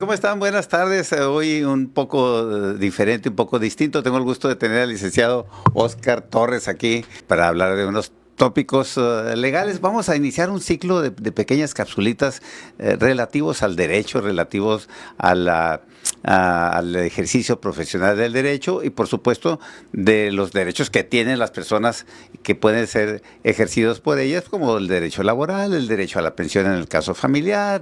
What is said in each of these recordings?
¿Cómo están? Buenas tardes. Hoy un poco diferente, un poco distinto. Tengo el gusto de tener al licenciado Óscar Torres aquí para hablar de unos tópicos legales. Vamos a iniciar un ciclo de pequeñas capsulitas relativos al derecho, relativos al ejercicio profesional del derecho y, por supuesto, de los derechos que tienen las personas que pueden ser ejercidos por ellas, como el derecho laboral, el derecho a la pensión en el caso familiar,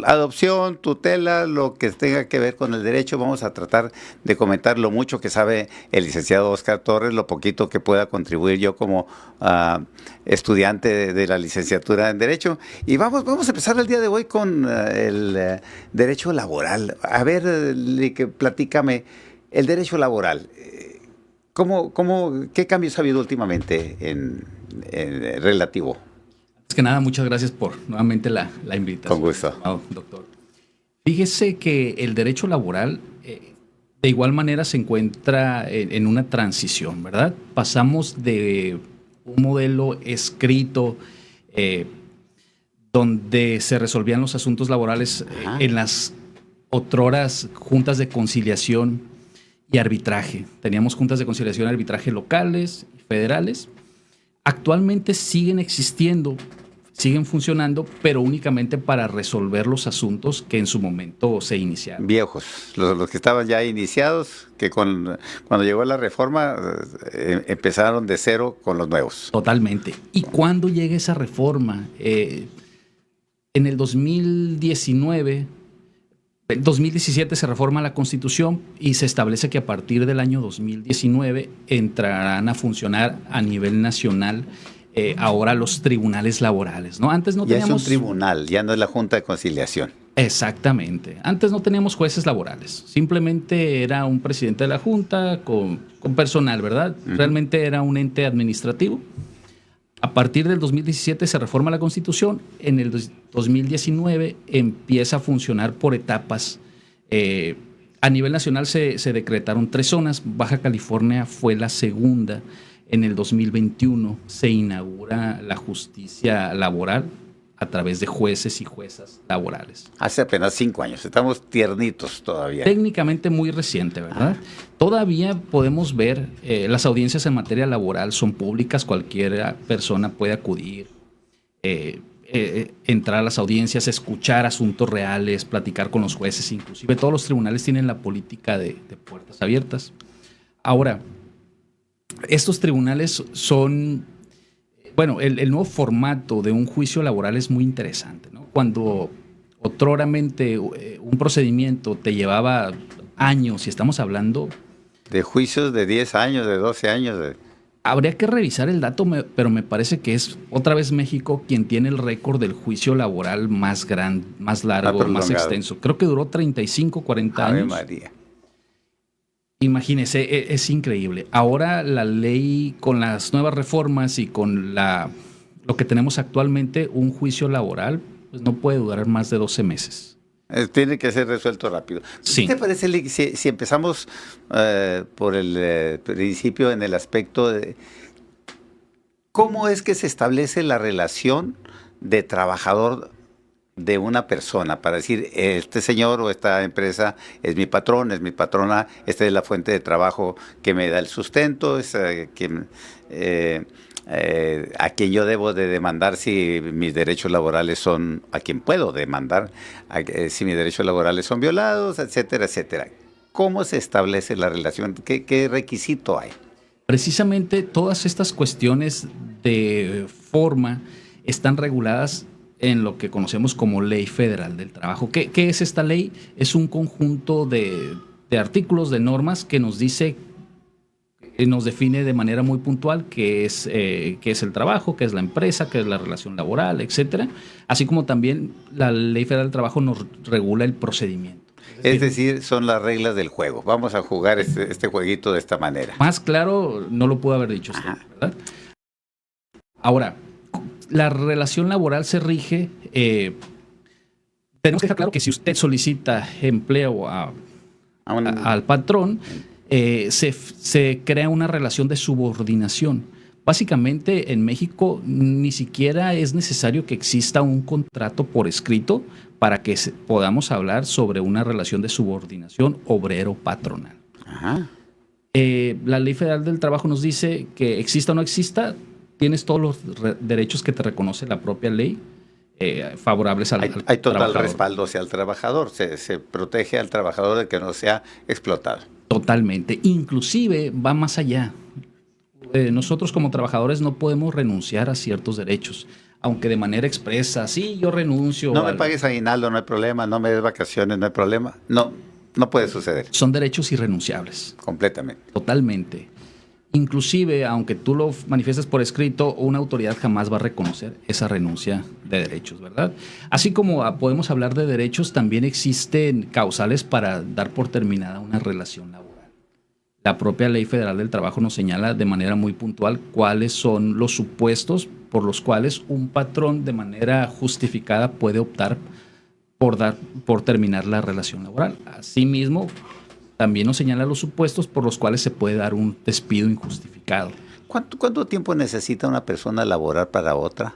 adopción, tutela, lo que tenga que ver con el derecho. Vamos a tratar de comentar lo mucho que sabe el licenciado Óscar Torres, lo poquito que pueda contribuir yo como estudiante de la licenciatura en Derecho. Y vamos a empezar el día de hoy con el derecho laboral. A ver, platícame, el derecho laboral. ¿Qué cambios ha habido últimamente en relativo? Es que nada, muchas gracias por nuevamente la invitación. Con gusto. Doctor. Fíjese que el derecho laboral de igual manera se encuentra en una transición, ¿verdad? Pasamos de un modelo escrito donde se resolvían los asuntos laborales en las otroras juntas de conciliación y arbitraje. Teníamos juntas de conciliación y arbitraje locales y federales. Actualmente siguen existiendo, siguen funcionando, pero únicamente para resolver los asuntos que en su momento se iniciaron. Viejos, los que estaban ya iniciados, que cuando llegó la reforma empezaron de cero con los nuevos. Totalmente. ¿Y cuándo llega esa reforma? En el 2017 se reforma la Constitución y se establece que a partir del año 2019 entrarán a funcionar a nivel nacional ahora los tribunales laborales, ¿no? Antes no teníamos... Ya es un tribunal, ya no es la Junta de Conciliación. Exactamente. Antes no teníamos jueces laborales. Simplemente era un presidente de la Junta con personal, ¿verdad? Realmente era un ente administrativo. A partir del 2017 se reforma la Constitución. En el 2019 empieza a funcionar por etapas. A nivel nacional se decretaron 3 zonas. Baja California fue la segunda. En el 2021 se inaugura la justicia laboral a través de jueces y juezas laborales. Hace apenas 5 años, estamos tiernitos todavía. Técnicamente muy reciente, ¿verdad? Todavía podemos ver, las audiencias en materia laboral son públicas, cualquier persona puede acudir, entrar a las audiencias, escuchar asuntos reales, platicar con los jueces, inclusive todos los tribunales tienen la política de puertas abiertas. Ahora, estos tribunales son... Bueno, el nuevo formato de un juicio laboral es muy interesante, ¿no? Cuando otroramente un procedimiento te llevaba años, y estamos hablando... De juicios de 10 años, de 12 años. Habría que revisar el dato, pero me parece que es otra vez México quien tiene el récord del juicio laboral más grande, más largo, más extenso. Creo que duró 35, 40 años. Ave María. Imagínese, es increíble. Ahora la ley, con las nuevas reformas y con lo que tenemos actualmente, un juicio laboral pues no puede durar más de 12 meses. Tiene que ser resuelto rápido. Sí. ¿Qué te parece si empezamos por el principio en el aspecto de cómo es que se establece la relación de trabajador de una persona, para decir, este señor o esta empresa es mi patrón, es mi patrona, esta es la fuente de trabajo que me da el sustento, es a quien yo debo de demandar si mis derechos laborales son, a quien puedo demandar si mis derechos laborales son violados, etcétera, etcétera? ¿Cómo se establece la relación? ¿Qué requisito hay? Precisamente todas estas cuestiones de forma están reguladas en lo que conocemos como Ley Federal del Trabajo. ¿Qué es esta ley? Es un conjunto de artículos, de normas que nos dice, nos define de manera muy puntual qué es el trabajo, qué es la empresa, qué es la relación laboral, etcétera. Así como también la Ley Federal del Trabajo nos regula el procedimiento. Es decir, son las reglas del juego. Vamos a jugar este jueguito de esta manera. Más claro no lo pudo haber dicho usted, ¿verdad? Ahora, la relación laboral se rige, tenemos que dejar claro que si usted solicita empleo al patrón, se crea una relación de subordinación. Básicamente, en México ni siquiera es necesario que exista un contrato por escrito para que podamos hablar sobre una relación de subordinación obrero-patronal. Ajá. La Ley Federal del Trabajo nos dice que exista o no exista, tienes todos los derechos que te reconoce la propia ley favorables al Hay total trabajador. respaldo hacia el trabajador, se protege al trabajador de que no sea explotado. Totalmente. Inclusive va más allá. Nosotros como trabajadores no podemos renunciar a ciertos derechos, aunque de manera expresa, sí, yo renuncio. No me pagues aguinaldo, no hay problema, no me des vacaciones, no hay problema. No, no puede suceder. Son derechos irrenunciables. Completamente. Totalmente. Inclusive, aunque tú lo manifiestes por escrito, una autoridad jamás va a reconocer esa renuncia de derechos, ¿verdad? Así como podemos hablar de derechos, también existen causales para dar por terminada una relación laboral. La propia Ley Federal del Trabajo nos señala de manera muy puntual cuáles son los supuestos por los cuales un patrón de manera justificada puede optar por terminar la relación laboral. Asimismo, también nos señala los supuestos por los cuales se puede dar un despido injustificado. ¿Cuánto tiempo necesita una persona laborar para otra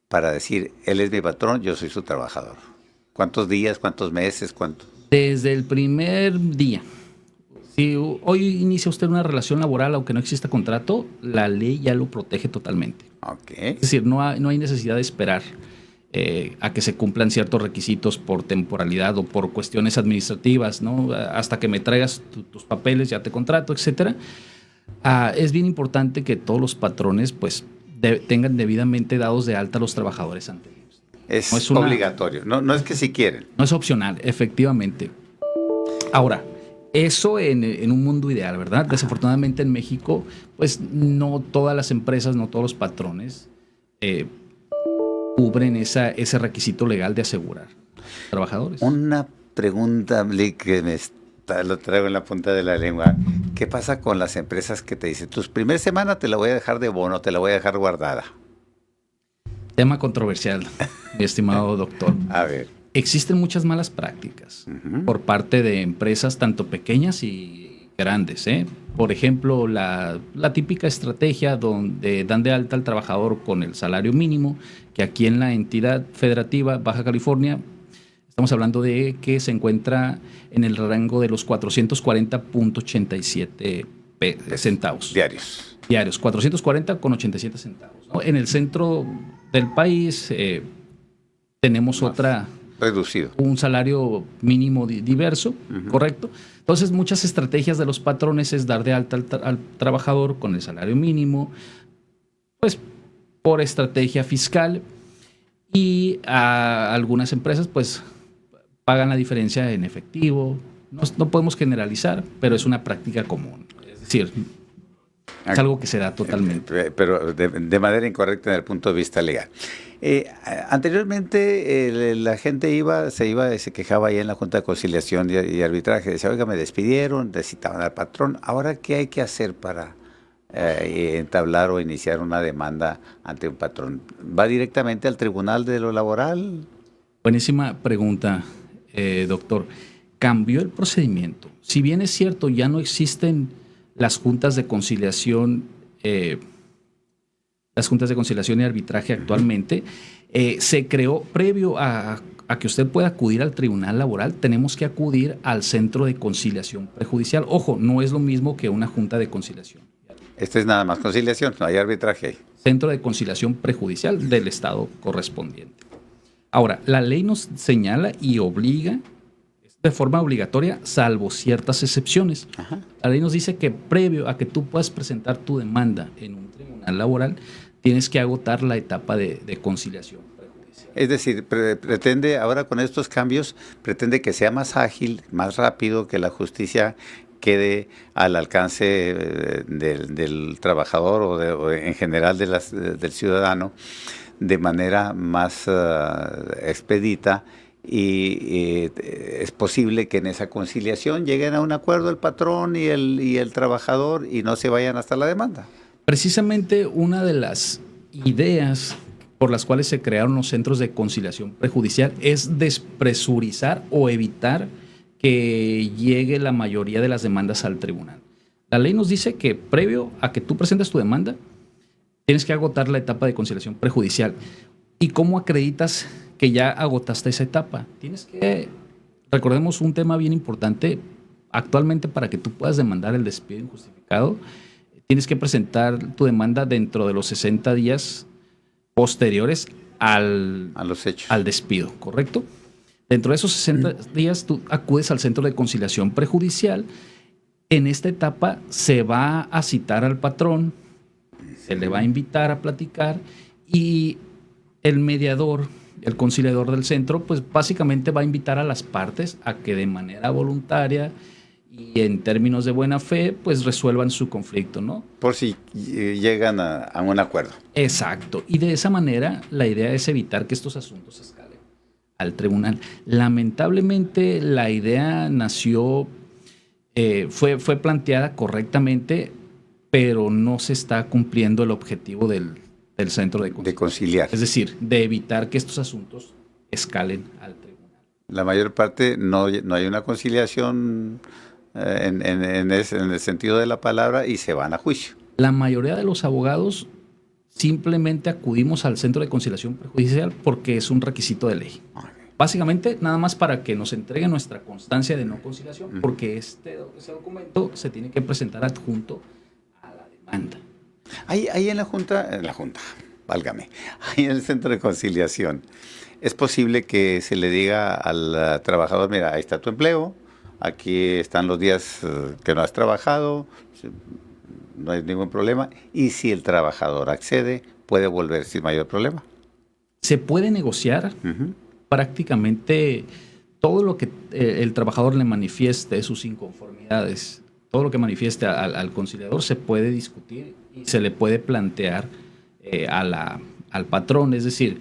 para decir, él es mi patrón, yo soy su trabajador? ¿Cuántos días, cuántos meses, cuánto? Desde el primer día. Si hoy inicia usted una relación laboral, aunque no exista contrato, la ley ya lo protege totalmente. Okay. Es decir, no hay necesidad de esperar a que se cumplan ciertos requisitos por temporalidad o por cuestiones administrativas, ¿no? Hasta que me traigas tus papeles, ya te contrato, etcétera. Es bien importante que todos los patrones pues tengan debidamente dados de alta a los trabajadores ante ellos. Es obligatorio, no es que si quieren. No es opcional, efectivamente. Ahora, eso en un mundo ideal, ¿verdad? Desafortunadamente en México, pues no todas las empresas, no todos los patrones cubren ese requisito legal de asegurar trabajadores. Una pregunta que lo traigo en la punta de la lengua. ¿Qué pasa con las empresas que te dicen, tus primeras semanas te la voy a dejar de bono, te la voy a dejar guardada? Tema controversial, mi estimado doctor. A ver. Existen muchas malas prácticas por parte de empresas tanto pequeñas y grandes. Por ejemplo, la típica estrategia donde dan de alta al trabajador con el salario mínimo, que aquí en la entidad federativa Baja California estamos hablando de que se encuentra en el rango de los 440.87 centavos. Diarios. 440,87 centavos, ¿no? En el centro del país tenemos reducido. Un salario mínimo diverso, ¿correcto? Entonces, muchas estrategias de los patrones es dar de alta al trabajador con el salario mínimo, pues por estrategia fiscal, y a algunas empresas pues pagan la diferencia en efectivo. No podemos generalizar, pero es una práctica común. Es decir, es algo que se da totalmente. Pero de manera incorrecta desde el punto de vista legal. Anteriormente la gente se quejaba ahí en la Junta de Conciliación y Arbitraje, decía, oiga, me despidieron, necesitaban al patrón. Ahora, ¿qué hay que hacer para entablar o iniciar una demanda ante un patrón? ¿Va directamente al Tribunal de lo Laboral? Buenísima pregunta, doctor. Cambió el procedimiento. Si bien es cierto, ya no existen las juntas de conciliación y arbitraje actualmente, se creó previo a que usted pueda acudir al tribunal laboral, tenemos que acudir al centro de conciliación prejudicial. Ojo, no es lo mismo que una junta de conciliación. Este es nada más conciliación, no hay arbitraje ahí. Centro de conciliación prejudicial del estado correspondiente. Ahora, la ley nos señala y obliga de forma obligatoria, salvo ciertas excepciones. Ajá. La ley nos dice que previo a que tú puedas presentar tu demanda en un tribunal laboral, tienes que agotar la etapa de conciliación prejudicial. Es decir, pretende ahora con estos cambios, pretende que sea más ágil, más rápido, que la justicia quede al alcance del trabajador o en general del ciudadano de manera más expedita. Y es posible que en esa conciliación lleguen a un acuerdo el patrón y el trabajador y no se vayan hasta la demanda. Precisamente una de las ideas por las cuales se crearon los centros de conciliación prejudicial es despresurizar o evitar que llegue la mayoría de las demandas al tribunal. La ley nos dice que previo a que tú presentes tu demanda, tienes que agotar la etapa de conciliación prejudicial. ¿Y cómo acreditas que ya agotaste esa etapa? Recordemos un tema bien importante, actualmente para que tú puedas demandar el despido injustificado, tienes que presentar tu demanda dentro de los 60 días posteriores a los hechos. Al despido, ¿correcto? Dentro de esos 60 días tú acudes al centro de conciliación prejudicial. En esta etapa se va a citar al patrón, se le va a invitar a platicar y el mediador, el conciliador del centro, pues básicamente va a invitar a las partes a que de manera voluntaria y en términos de buena fe, pues resuelvan su conflicto, ¿no? Por si llegan a un acuerdo. Exacto. Y de esa manera la idea es evitar que estos asuntos escalen al tribunal. Lamentablemente la idea nació, fue planteada correctamente, pero no se está cumpliendo el objetivo del centro de conciliación. De conciliar. Es decir, de evitar que estos asuntos escalen al tribunal. La mayor parte no hay una conciliación en el sentido de la palabra y se van a juicio. La mayoría de los abogados simplemente acudimos al centro de conciliación prejudicial porque es un requisito de ley. Okay. Básicamente, nada más para que nos entreguen nuestra constancia de no conciliación, porque ese documento se tiene que presentar adjunto a la demanda. Ahí en la junta, válgame, ahí en el centro de conciliación, es posible que se le diga al trabajador, mira, ahí está tu empleo, aquí están los días que no has trabajado, no hay ningún problema, y si el trabajador accede, puede volver sin mayor problema. Se puede negociar prácticamente todo lo que el trabajador le manifieste, sus inconformidades, todo lo que manifieste al conciliador se puede discutir y se le puede plantear al patrón, es decir,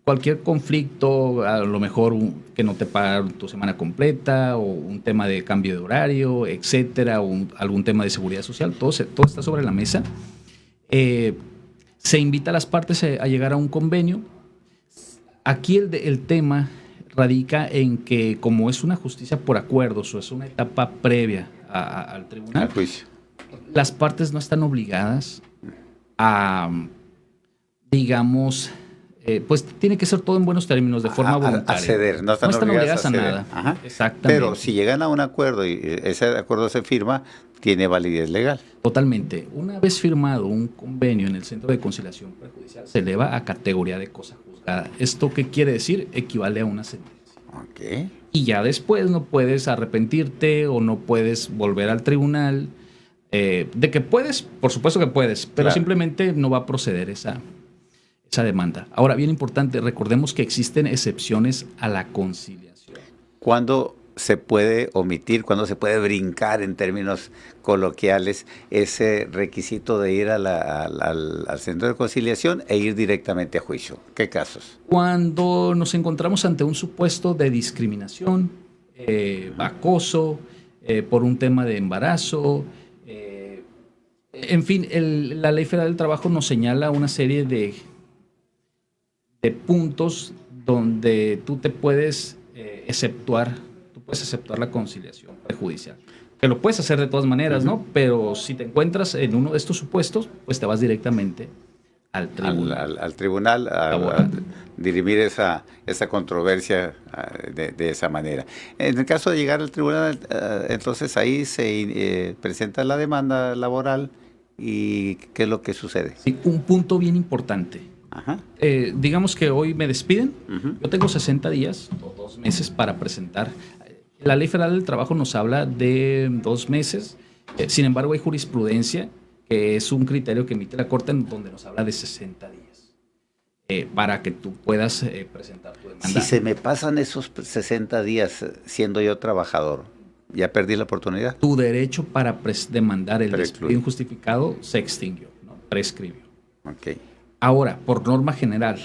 cualquier conflicto, a lo mejor que no te pagan tu semana completa o un tema de cambio de horario, etcétera, o algún tema de seguridad social, todo está sobre la mesa. Se invita a las partes a llegar a un convenio. Aquí el tema radica en que como es una justicia por acuerdos o es una etapa previa al tribunal, al juicio, las partes no están obligadas a, digamos, pues tiene que ser todo en buenos términos, de forma voluntaria. A ceder, no están obligadas a nada. Ajá. Exactamente. Pero si llegan a un acuerdo y ese acuerdo se firma, tiene validez legal. Totalmente. Una vez firmado un convenio en el Centro de Conciliación Prejudicial, se eleva a categoría de cosa juzgada. ¿Esto qué quiere decir? Equivale a una sentencia. Okay. Y ya después no puedes arrepentirte o no puedes volver al tribunal. De que puedes, por supuesto que puedes, pero claro, simplemente no va a proceder esa demanda. Ahora, bien importante, recordemos que existen excepciones a la conciliación. ¿Cuándo se puede omitir, cuándo se puede brincar en términos coloquiales ese requisito de ir al centro de conciliación e ir directamente a juicio? ¿Qué casos? Cuando nos encontramos ante un supuesto de discriminación, acoso, por un tema de embarazo, en fin, la Ley Federal del Trabajo nos señala una serie de puntos donde tú te puedes exceptuar la conciliación prejudicial. Que lo puedes hacer de todas maneras, ¿no? Pero si te encuentras en uno de estos supuestos, pues te vas directamente al tribunal. Al tribunal a dirimir esa controversia de esa manera. En el caso de llegar al tribunal, entonces ahí se presenta la demanda laboral y ¿qué es lo que sucede? Sí, un punto bien importante. Ajá. Digamos que hoy me despiden, yo tengo 60 días o 2 meses para presentar. La Ley Federal del Trabajo nos habla de 2 meses, sin embargo hay jurisprudencia, que es un criterio que emite la Corte en donde nos habla de 60 días, para que tú puedas presentar tu demanda. Si se me pasan esos 60 días siendo yo trabajador, ¿ya perdí la oportunidad? Tu derecho para demandar el despido injustificado se extinguió, ¿no? Prescribió. Okay. Ahora, por norma general,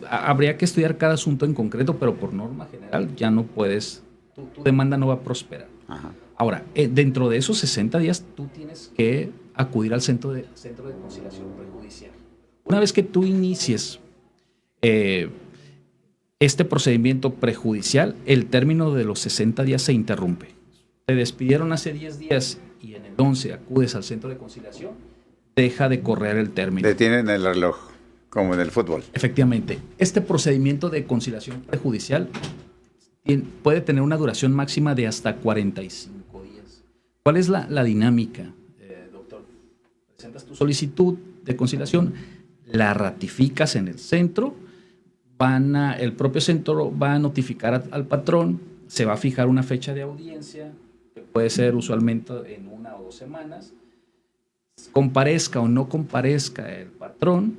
habría que estudiar cada asunto en concreto, pero por norma general ya no puedes, tu demanda no va a prosperar. Ajá. Ahora, dentro de esos 60 días, tú tienes que acudir al centro de conciliación prejudicial. Una vez que tú inicies este procedimiento prejudicial, el término de los 60 días se interrumpe. Te despidieron hace 10 días y en el 11 acudes al centro de conciliación, deja de correr el término. Detienen el reloj, como en el fútbol. Efectivamente, este procedimiento de conciliación prejudicial puede tener una duración máxima de hasta 45 días. ¿Cuál es la dinámica, doctor? Presentas tu solicitud de conciliación, la ratificas en el centro, el propio centro va a notificar al patrón, se va a fijar una fecha de audiencia, que puede ser usualmente en 1 o 2 semanas, comparezca o no comparezca el patrón,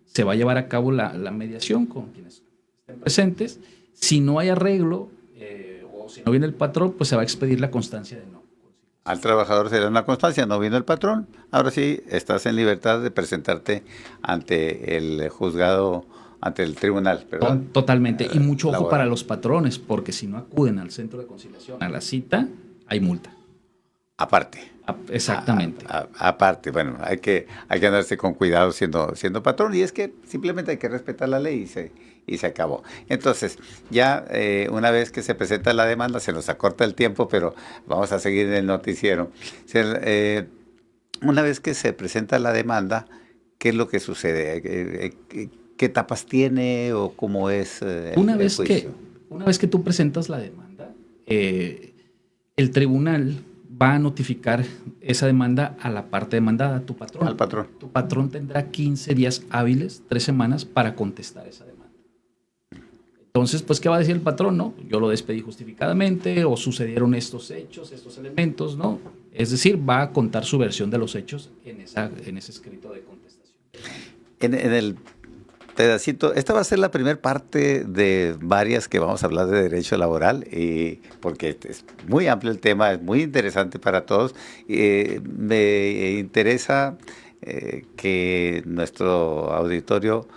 se va a llevar a cabo la mediación con quienes estén presentes. Si no hay arreglo o si no viene el patrón, pues se va a expedir la constancia de no. Al trabajador se le da una constancia, no vino el patrón. Ahora sí, estás en libertad de presentarte ante el juzgado, ante el tribunal, ¿verdad? Totalmente. Y mucho ojo laboral. para los patrones, porque si no acuden al centro de conciliación a la cita, hay multa. Aparte. Exactamente. Aparte, bueno, hay que andarse con cuidado siendo patrón, y es que simplemente hay que respetar la ley y se acabó. Entonces, ya una vez que se presenta la demanda, se nos acorta el tiempo, pero vamos a seguir en el noticiero. Una vez que se presenta la demanda, ¿qué es lo que sucede? ¿Qué etapas tiene o cómo es el juicio? Una vez que tú presentas la demanda, el tribunal va a notificar esa demanda a la parte demandada, a tu patrón. Al patrón. Tu patrón tendrá 15 días hábiles, 3 semanas, para contestar esa demanda. Entonces, pues, ¿qué va a decir el patrón? No, yo lo despedí justificadamente, o sucedieron estos hechos, estos elementos, ¿no? Es decir, va a contar su versión de los hechos en ese escrito de contestación. En el pedacito, esta va a ser la primera parte de varias que vamos a hablar de derecho laboral, porque es muy amplio el tema, es muy interesante para todos. Me interesa que nuestro auditorio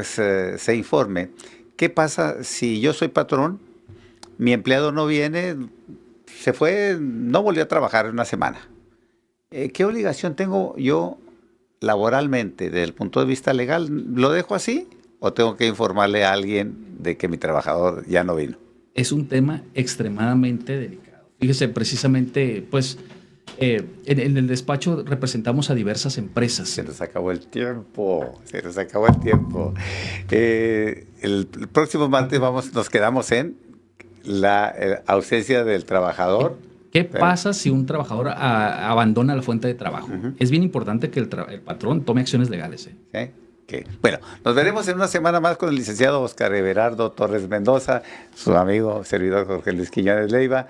se informe. ¿Qué pasa si yo soy patrón, mi empleado no viene, se fue, no volvió a trabajar en una semana? ¿Qué obligación tengo yo laboralmente, desde el punto de vista legal? ¿Lo dejo así o tengo que informarle a alguien de que mi trabajador ya no vino? Es un tema extremadamente delicado. Fíjese, precisamente, pues, en el despacho representamos a diversas empresas. Se nos acabó el tiempo, el próximo martes nos quedamos en la ausencia del trabajador. ¿Qué pasa si un trabajador abandona la fuente de trabajo? Es bien importante que el patrón tome acciones legales. ¿Sí? Okay. Bueno, nos veremos en una semana más con el licenciado Oscar Everardo Torres Mendoza, su amigo, servidor Jorge Luis Quiñones Leiva.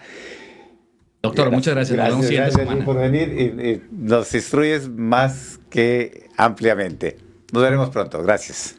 Doctor, muchas gracias. Gracias por venir y nos instruyes más que ampliamente. Nos veremos pronto. Gracias.